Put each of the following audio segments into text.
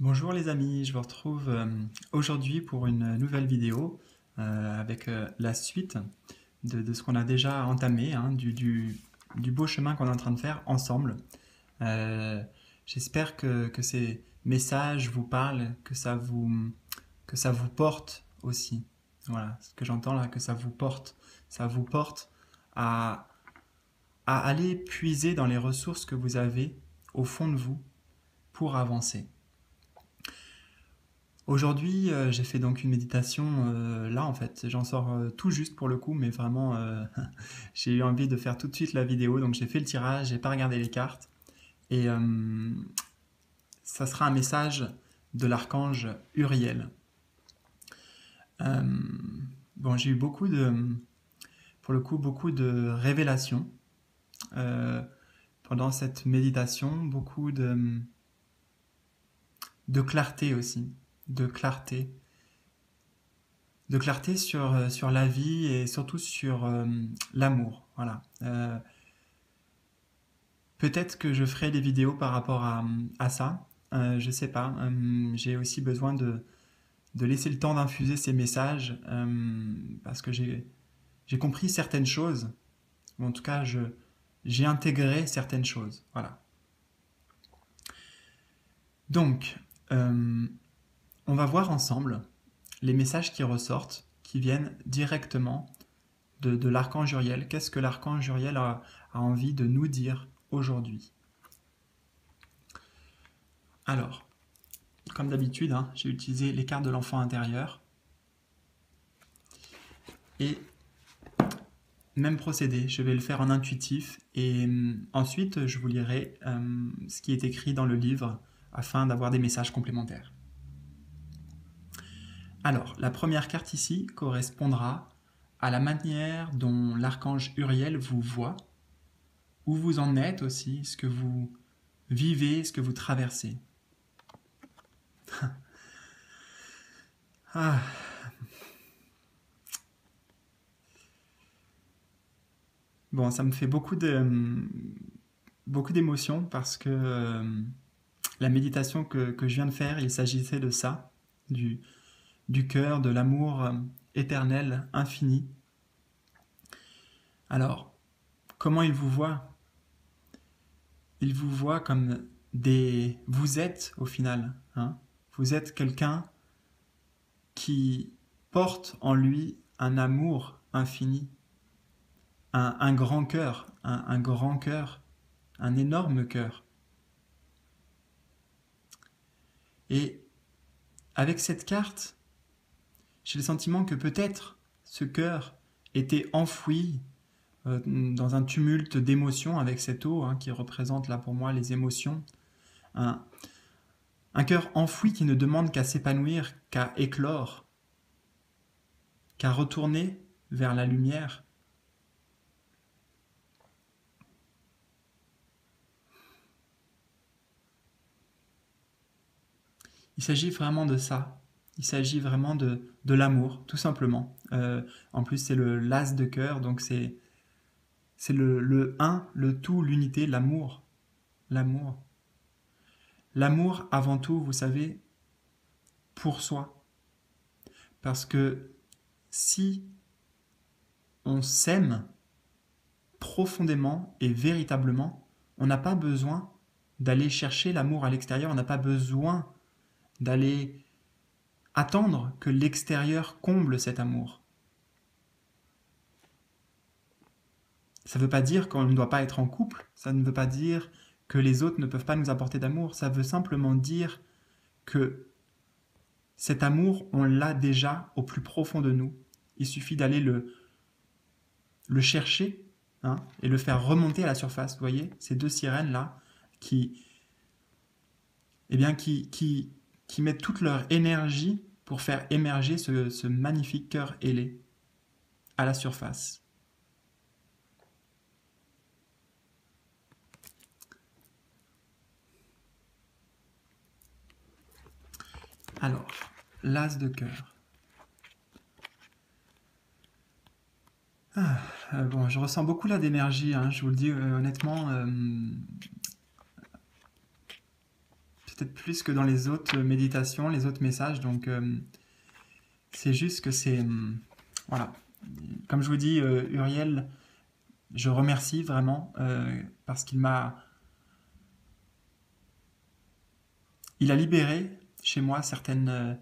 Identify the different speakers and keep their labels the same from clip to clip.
Speaker 1: Bonjour les amis, je vous retrouve aujourd'hui pour une nouvelle vidéo avec la suite de ce qu'on a déjà entamé, hein, du beau chemin qu'on est en train de faire ensemble. Euh, J'espère que ces messages vous parlent, que ça vous porte aussi. Voilà, ce que j'entends là, que ça vous porte. Ça vous porte à, à aller puiser dans les ressources que vous avez au fond de vous pour avancer. Aujourd'hui, j'ai fait donc une méditation là en fait, j'en sors tout juste pour le coup, mais vraiment j'ai eu envie de faire tout de suite la vidéo, donc j'ai fait le tirage, j'ai pas regardé les cartes, et ça sera un message de l'archange Uriel. Euh, bon, j'ai eu pour le coup, beaucoup de révélations euh, pendant cette méditation, beaucoup de clarté aussi, de clarté, de clarté sur la vie et surtout sur l'amour. Voilà. Peut-être que je ferai des vidéos par rapport à ça. Je sais pas. J'ai aussi besoin de laisser le temps d'infuser ces messages parce que j'ai compris certaines choses. Ou en tout cas, j'ai intégré certaines choses. Voilà. Donc, on va voir ensemble les messages qui ressortent, qui viennent directement de l'archange Uriel. Qu'est-ce que l'archange Uriel a envie de nous dire aujourd'hui? Alors, comme d'habitude, hein, j'ai utilisé les cartes de l'enfant intérieur. Et même procédé, je vais le faire en intuitif et ensuite je vous lirai ce qui est écrit dans le livre afin d'avoir des messages complémentaires. Alors, la première carte ici correspondra à la manière dont l'archange Uriel vous voit, où vous en êtes aussi, ce que vous vivez, ce que vous traversez. Ah. Bon, ça me fait beaucoup d'émotions parce que la méditation que je viens de faire, il s'agissait de ça, du, du cœur, de l'amour éternel, infini. Alors, comment il vous voit? Il vous voit comme des... Vous êtes au final, hein? Vous êtes quelqu'un qui porte en lui un amour infini, un grand cœur, un grand cœur, un énorme cœur. Et avec cette carte, j'ai le sentiment que peut-être ce cœur était enfoui dans un tumulte d'émotions avec cette eau hein, qui représente là pour moi les émotions. Un, un cœur enfoui qui ne demande qu'à s'épanouir, qu'à éclore, qu'à retourner vers la lumière. Il s'agit vraiment de ça. Il s'agit vraiment de l'amour, tout simplement. En plus, c'est le l'as de cœur, donc c'est le un, le tout, l'unité, l'amour. L'amour. L'amour avant tout, vous savez, pour soi. Parce que si on s'aime profondément et véritablement, on n'a pas besoin d'aller chercher l'amour à l'extérieur, on n'a pas besoin d'aller attendre que l'extérieur comble cet amour. Ça ne veut pas dire qu'on ne doit pas être en couple, ça ne veut pas dire que les autres ne peuvent pas nous apporter d'amour, ça veut simplement dire que cet amour, on l'a déjà au plus profond de nous. Il suffit d'aller le chercher hein, et le faire remonter à la surface. Vous voyez, ces deux sirènes-là qui, eh bien, qui mettent toute leur énergie pour faire émerger ce magnifique cœur ailé à la surface. Alors, l'as de cœur. Bon, je ressens beaucoup là d'énergie, hein, je vous le dis honnêtement. peut-être plus que dans les autres méditations, les autres messages. Donc, c'est juste que c'est... voilà. Comme je vous dis, Uriel, je remercie vraiment parce qu'il m'a... Il a libéré chez moi certaines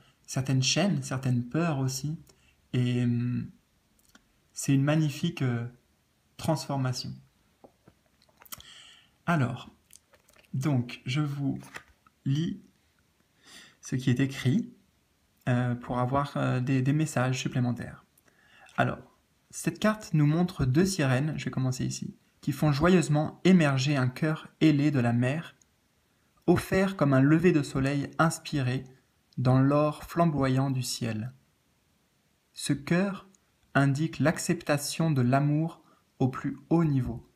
Speaker 1: chaînes, certaines peurs aussi. Et c'est une magnifique transformation. Alors, donc, je vous lis ce qui est écrit pour avoir des messages supplémentaires. Alors, cette carte nous montre deux sirènes, je vais commencer ici, qui font joyeusement émerger un cœur ailé de la mer, offert comme un lever de soleil inspiré dans l'or flamboyant du ciel. Ce cœur indique l'acceptation de l'amour au plus haut niveau,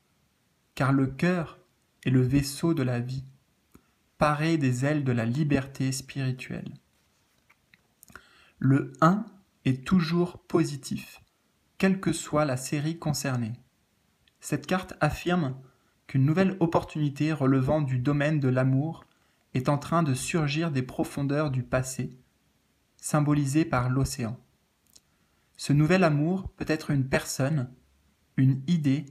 Speaker 1: car le cœur est le vaisseau de la vie, paré des ailes de la liberté spirituelle. Le 1 est toujours positif, quelle que soit la série concernée. Cette carte affirme qu'une nouvelle opportunité relevant du domaine de l'amour est en train de surgir des profondeurs du passé, symbolisé par l'océan. Ce nouvel amour peut être une personne, une idée,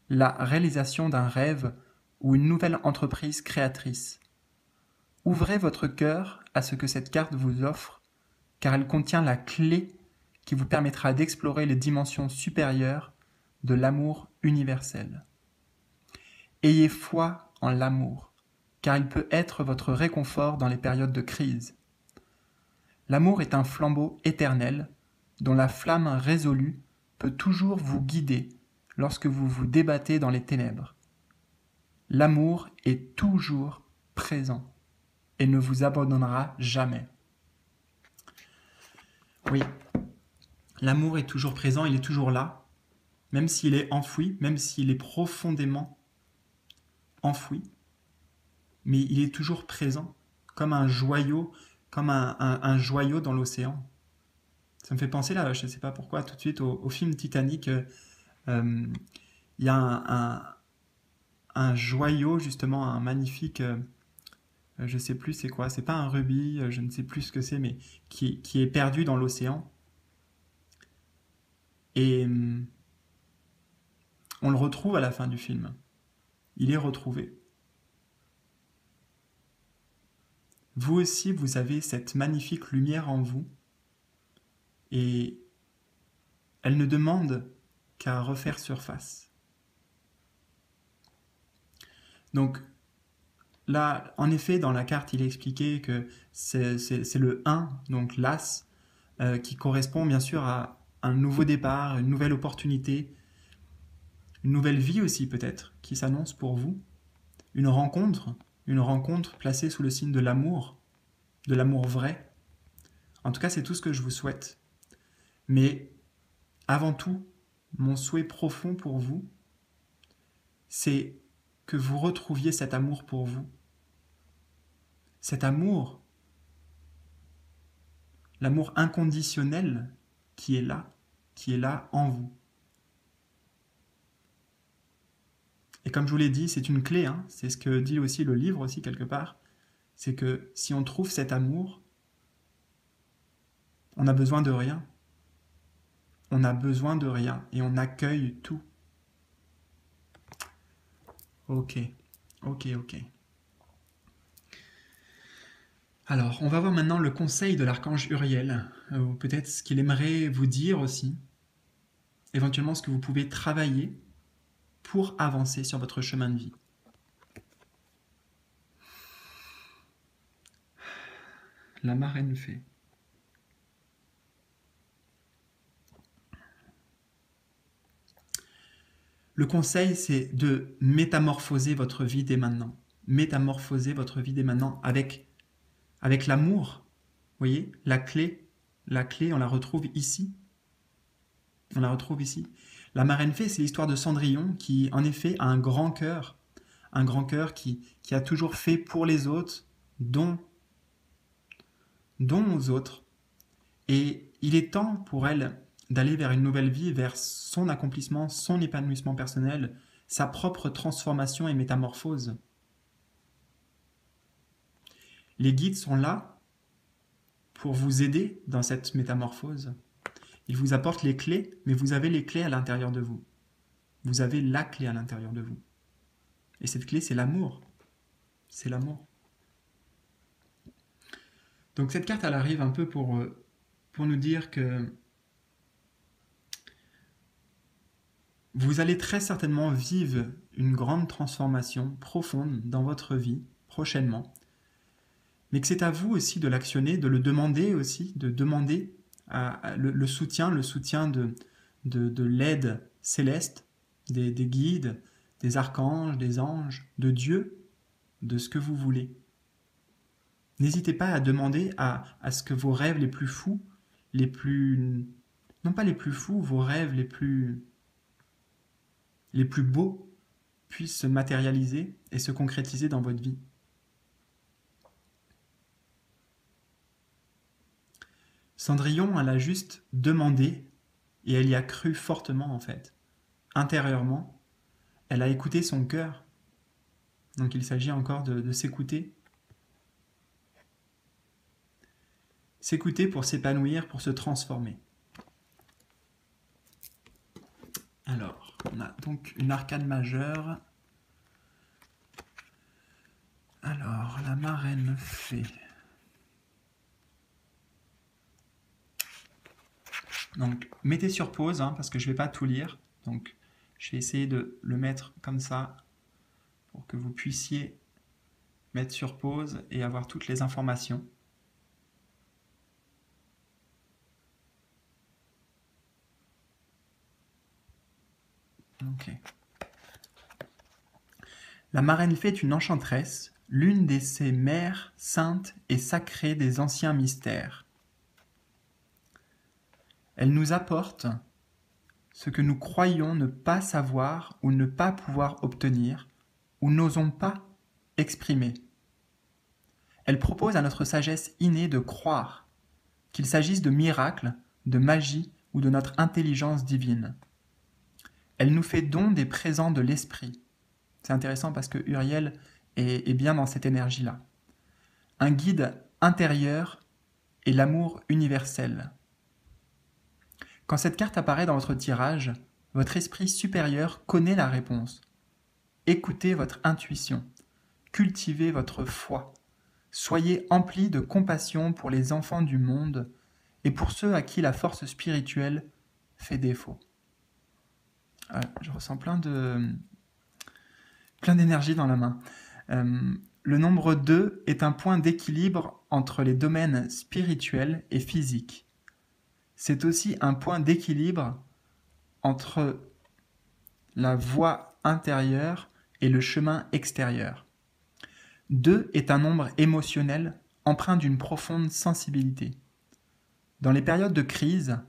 Speaker 1: la réalisation d'un rêve ou une nouvelle entreprise créatrice. Ouvrez votre cœur à ce que cette carte vous offre, car elle contient la clé qui vous permettra d'explorer les dimensions supérieures de l'amour universel. Ayez foi en l'amour, car il peut être votre réconfort dans les périodes de crise. L'amour est un flambeau éternel dont la flamme résolue peut toujours vous guider lorsque vous vous débattez dans les ténèbres. L'amour est toujours présent et ne vous abandonnera jamais. Oui, l'amour est toujours présent, il est toujours là, même s'il est enfoui, même s'il est profondément enfoui, mais il est toujours présent, comme un joyau, comme un joyau dans l'océan. Ça me fait penser là, je ne sais pas pourquoi, tout de suite au film Titanic. Il y a un joyau, justement, un magnifique, je ne sais plus c'est quoi, c'est pas un rubis, je ne sais plus ce que c'est, mais qui est perdu dans l'océan. Et on le retrouve à la fin du film. Il est retrouvé. Vous aussi, vous avez cette magnifique lumière en vous, et elle ne demande qu'à refaire surface. Donc là, en effet, dans la carte, il est expliqué que c'est le 1, donc l'As, qui correspond bien sûr à un nouveau départ, une nouvelle opportunité, une nouvelle vie aussi peut-être, qui s'annonce pour vous. Une rencontre placée sous le signe de l'amour vrai. En tout cas, c'est tout ce que je vous souhaite. Mais avant tout, mon souhait profond pour vous, c'est que vous retrouviez cet amour pour vous. Cet amour, l'amour inconditionnel qui est là en vous. Et comme je vous l'ai dit, c'est une clé, hein, c'est ce que dit aussi le livre aussi quelque part, c'est que si on trouve cet amour, on n'a besoin de rien. On n'a besoin de rien et on accueille tout. Ok. Alors, on va voir maintenant le conseil de l'archange Uriel, ou peut-être ce qu'il aimerait vous dire aussi, éventuellement ce que vous pouvez travailler pour avancer sur votre chemin de vie. La marraine fée. Le conseil, c'est de métamorphoser votre vie dès maintenant. Métamorphoser votre vie dès maintenant avec l'amour. Vous voyez, la clé, on la retrouve ici. La marraine fée, c'est l'histoire de Cendrillon qui, en effet, a un grand cœur qui a toujours fait pour les autres, dont aux autres. Et il est temps pour elle d'aller vers une nouvelle vie, vers son accomplissement, son épanouissement personnel, sa propre transformation et métamorphose. Les guides sont là pour vous aider dans cette métamorphose. Ils vous apportent les clés, mais vous avez les clés à l'intérieur de vous. Vous avez la clé à l'intérieur de vous. Et cette clé, c'est l'amour. C'est l'amour. Donc cette carte, elle arrive un peu pour nous dire que vous allez très certainement vivre une grande transformation profonde dans votre vie prochainement, mais que c'est à vous aussi de l'actionner, de le demander aussi, de demander le soutien de l'aide céleste, des guides, des archanges, des anges, de Dieu, de ce que vous voulez. N'hésitez pas à demander à ce que vos rêves les plus fous, non pas les plus fous, vos rêves les plus beaux puissent se matérialiser et se concrétiser dans votre vie. Cendrillon, elle a juste demandé et elle y a cru fortement en fait. Intérieurement, elle a écouté son cœur. Donc il s'agit encore de s'écouter. S'écouter pour s'épanouir, pour se transformer. Alors, on a donc une arcane majeure. Alors, la marraine fée. Donc, mettez sur pause, parce que je ne vais pas tout lire. Donc, je vais essayer de le mettre comme ça pour que vous puissiez mettre sur pause et avoir toutes les informations. Ok. La marraine fée est une enchanteresse, l'une de ces mères saintes et sacrées des anciens mystères. Elle nous apporte ce que nous croyons ne pas savoir ou ne pas pouvoir obtenir, ou n'osons pas exprimer. Elle propose à notre sagesse innée de croire, qu'il s'agisse de miracles, de magie ou de notre intelligence divine. Elle nous fait don des présents de l'esprit. C'est intéressant parce que Uriel est bien dans cette énergie-là. Un guide intérieur et l'amour universel. Quand cette carte apparaît dans votre tirage, votre esprit supérieur connaît la réponse. Écoutez votre intuition. Cultivez votre foi. Soyez emplis de compassion pour les enfants du monde et pour ceux à qui la force spirituelle fait défaut. Je ressens plein d'énergie dans la main. Le nombre 2 est un point d'équilibre entre les domaines spirituels et physiques. C'est aussi un point d'équilibre entre la voie intérieure et le chemin extérieur. 2 est un nombre émotionnel empreint d'une profonde sensibilité. Dans les périodes de crise,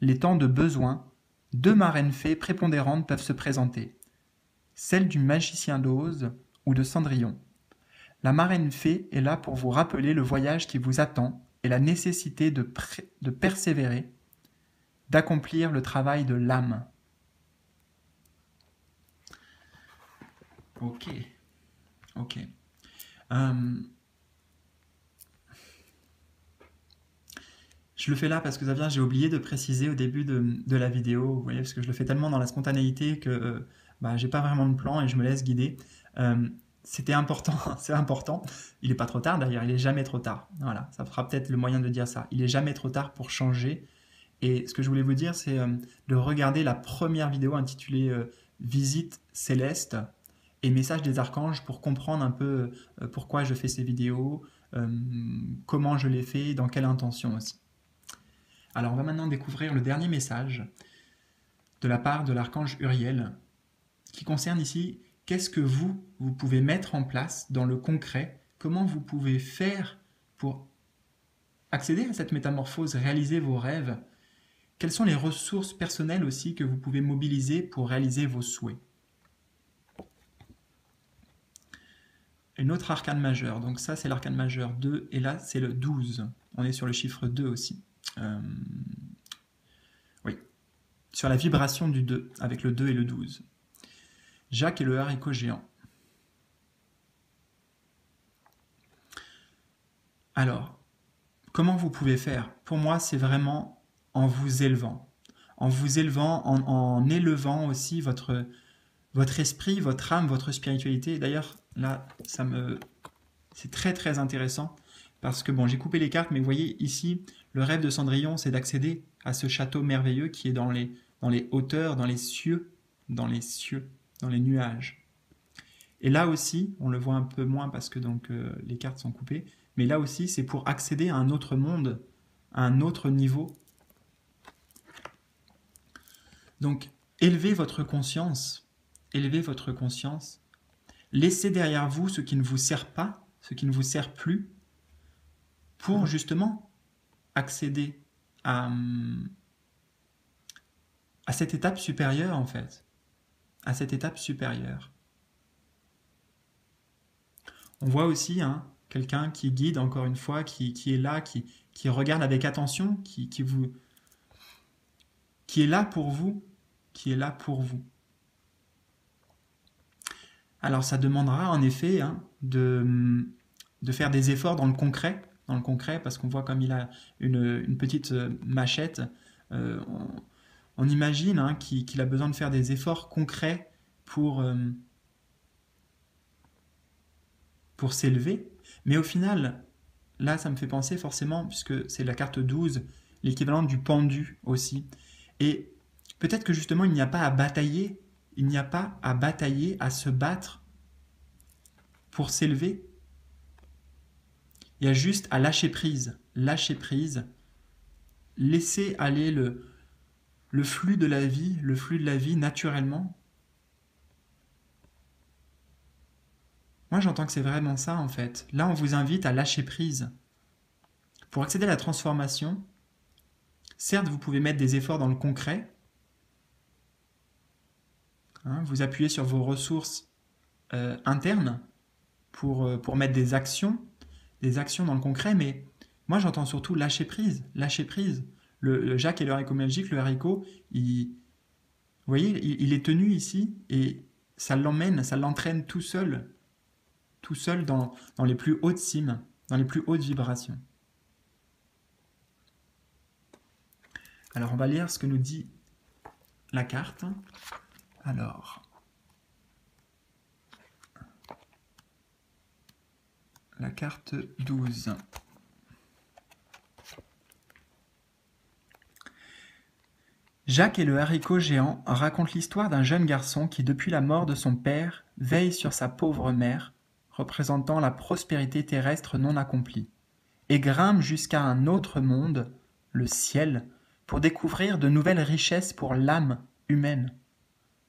Speaker 1: les temps de besoin, 2 marraines fées prépondérantes peuvent se présenter. Celle du magicien d'Oz ou de Cendrillon. La marraine fée est là pour vous rappeler le voyage qui vous attend et la nécessité de persévérer, d'accomplir le travail de l'âme. Ok. Je le fais là parce que ça vient, j'ai oublié de préciser au début de la vidéo, vous voyez, parce que je le fais tellement dans la spontanéité que j'ai pas vraiment de plan et je me laisse guider. C'était important, c'est important. Il n'est pas trop tard d'ailleurs, il n'est jamais trop tard. Voilà, ça fera peut-être le moyen de dire ça. Il n'est jamais trop tard pour changer. Et ce que je voulais vous dire, c'est de regarder la première vidéo intitulée Visite céleste et Message des archanges pour comprendre un peu pourquoi je fais ces vidéos, comment je les fais, dans quelle intention aussi. Alors on va maintenant découvrir le dernier message de la part de l'archange Uriel qui concerne ici qu'est-ce que vous pouvez mettre en place dans le concret, comment vous pouvez faire pour accéder à cette métamorphose, réaliser vos rêves, quelles sont les ressources personnelles aussi que vous pouvez mobiliser pour réaliser vos souhaits. Une autre arcane majeure, donc ça c'est l'arcane majeure 2 et là c'est le 12, on est sur le chiffre 2 aussi. Oui, sur la vibration du 2, avec le 2 et le 12. Jacques et le haricot géant. Alors, comment vous pouvez faire? Pour moi, c'est vraiment en vous élevant. En vous élevant, en élevant aussi votre esprit, votre âme, votre spiritualité. D'ailleurs, là, c'est très très intéressant parce que bon, j'ai coupé les cartes, mais vous voyez ici, le rêve de Cendrillon, c'est d'accéder à ce château merveilleux qui est dans les hauteurs, dans les cieux, dans les cieux, dans les nuages. Et là aussi, on le voit un peu moins parce que donc les cartes sont coupées, mais là aussi, c'est pour accéder à un autre monde, à un autre niveau. Donc, élevez votre conscience, laissez derrière vous ce qui ne vous sert pas, ce qui ne vous sert plus, pour justement accéder à cette étape supérieure en fait, à cette étape supérieure. On voit aussi quelqu'un qui guide, encore une fois, qui est là, qui regarde avec attention, qui est là pour vous, qui est là pour vous. Alors ça demandera en effet de faire des efforts dans le concret, parce qu'on voit comme il a une petite machette. On imagine qu'il a besoin de faire des efforts concrets pour s'élever. Mais au final, là, ça me fait penser forcément, puisque c'est la carte 12, l'équivalent du pendu aussi. Et peut-être que justement, il n'y a pas à batailler, à se battre pour s'élever. Il y a juste à lâcher prise, laisser aller le flux de la vie naturellement. Moi, j'entends que c'est vraiment ça, en fait. Là, on vous invite à lâcher prise. Pour accéder à la transformation, certes, vous pouvez mettre des efforts dans le concret. Vous appuyez sur vos ressources internes pour mettre des actions dans le concret, mais moi, j'entends surtout lâcher prise. Le Jacques et le haricot magique, le haricot, vous voyez, il est tenu ici et ça l'entraîne tout seul dans les plus hautes cimes, dans les plus hautes vibrations. Alors, on va lire ce que nous dit la carte. Alors, la carte 12. Jacques et le haricot géant racontent l'histoire d'un jeune garçon qui, depuis la mort de son père, veille sur sa pauvre mère, représentant la prospérité terrestre non accomplie, et grimpe jusqu'à un autre monde, le ciel, pour découvrir de nouvelles richesses pour l'âme humaine,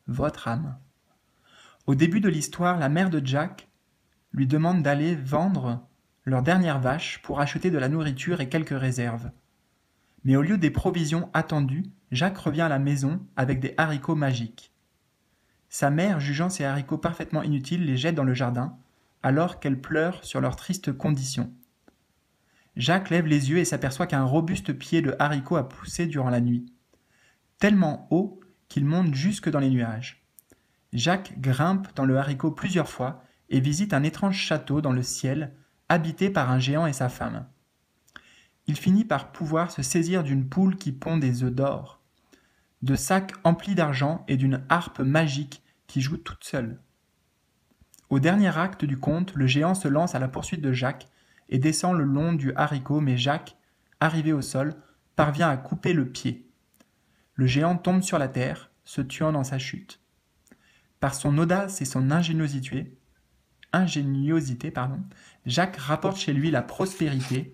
Speaker 1: votre âme. Au début de l'histoire, la mère de Jack lui demande d'aller vendre leur dernière vache pour acheter de la nourriture et quelques réserves. Mais au lieu des provisions attendues, Jacques revient à la maison avec des haricots magiques. Sa mère, jugeant ces haricots parfaitement inutiles, les jette dans le jardin, alors qu'elle pleure sur leur triste condition. Jacques lève les yeux et s'aperçoit qu'un robuste pied de haricot a poussé durant la nuit, tellement haut qu'il monte jusque dans les nuages. Jacques grimpe dans le haricot plusieurs fois et visite un étrange château dans le ciel, habité par un géant et sa femme. Il finit par pouvoir se saisir d'une poule qui pond des œufs d'or, de sacs emplis d'argent et d'une harpe magique qui joue toute seule. Au dernier acte du conte, le géant se lance à la poursuite de Jacques et descend le long du haricot, mais Jacques, arrivé au sol, parvient à couper le pied. Le géant tombe sur la terre, se tuant dans sa chute. Par son audace et son ingéniosité, Jacques rapporte chez lui la prospérité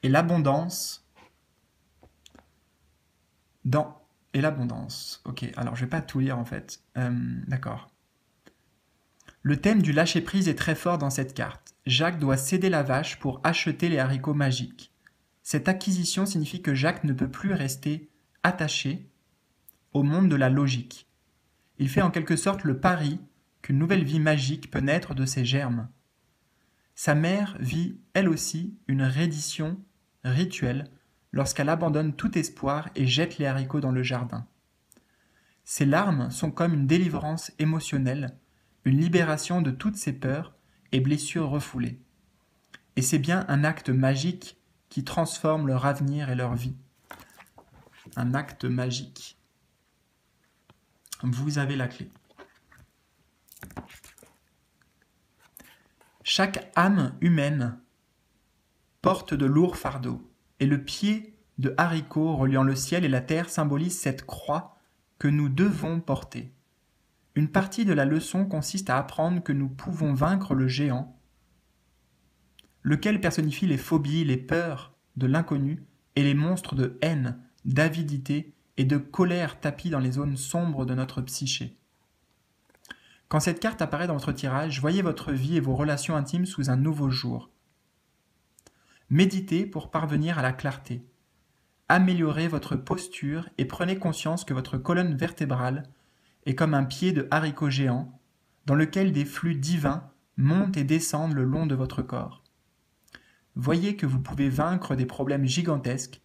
Speaker 1: et l'abondance Ok, alors je vais pas tout lire en fait. D'accord. Le thème du lâcher-prise est très fort dans cette carte. Jacques doit céder la vache pour acheter les haricots magiques. Cette acquisition signifie que Jacques ne peut plus rester attaché au monde de la logique. Il fait en quelque sorte le pari qu'une nouvelle vie magique peut naître de ses germes. Sa mère vit, elle aussi, une reddition rituelle lorsqu'elle abandonne tout espoir et jette les haricots dans le jardin. Ses larmes sont comme une délivrance émotionnelle, une libération de toutes ses peurs et blessures refoulées. Et c'est bien un acte magique qui transforme leur avenir et leur vie. Un acte magique. Vous avez la clé. Chaque âme humaine porte de lourds fardeaux, et le pied de haricot reliant le ciel et la terre symbolise cette croix que nous devons porter. Une partie de la leçon consiste à apprendre que nous pouvons vaincre le géant, lequel personnifie les phobies, les peurs de l'inconnu et les monstres de haine, d'avidité et de colère tapis dans les zones sombres de notre psyché. Quand cette carte apparaît dans votre tirage, voyez votre vie et vos relations intimes sous un nouveau jour. Méditez pour parvenir à la clarté. Améliorez votre posture et prenez conscience que votre colonne vertébrale est comme un pied de haricot géant dans lequel des flux divins montent et descendent le long de votre corps. Voyez que vous pouvez vaincre des problèmes gigantesques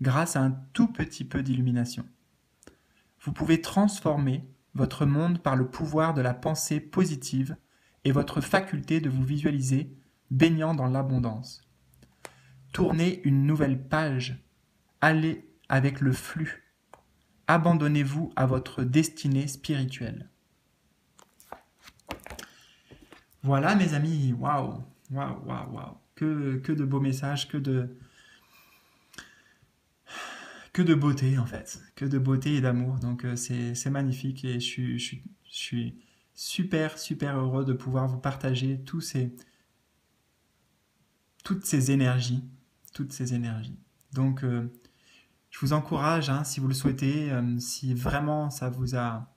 Speaker 1: grâce à un tout petit peu d'illumination. Vous pouvez transformer votre monde par le pouvoir de la pensée positive et votre faculté de vous visualiser baignant dans l'abondance. Tournez une nouvelle page, allez avec le flux, abandonnez-vous à votre destinée spirituelle. Voilà mes amis, waouh, waouh, waouh, waouh, que de beaux messages, que de beauté en fait, que de beauté et d'amour. Donc c'est magnifique et je suis super heureux de pouvoir vous partager toutes ces énergies, Donc je vous encourage, hein, si vous le souhaitez, si vraiment ça vous a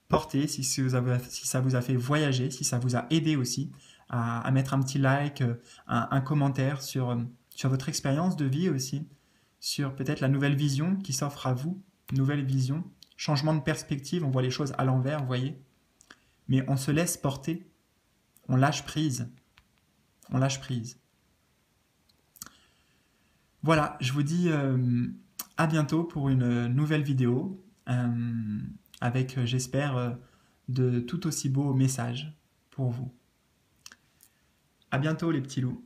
Speaker 1: porté, si ça vous a fait voyager, si ça vous a aidé aussi, à mettre un petit like, un commentaire sur votre expérience de vie aussi, sur peut-être la nouvelle vision qui s'offre à vous, nouvelle vision, changement de perspective, on voit les choses à l'envers, vous voyez. Mais on se laisse porter, on lâche prise. On lâche prise. Voilà, je vous dis à bientôt pour une nouvelle vidéo avec, j'espère, de tout aussi beaux messages pour vous. À bientôt les petits loups.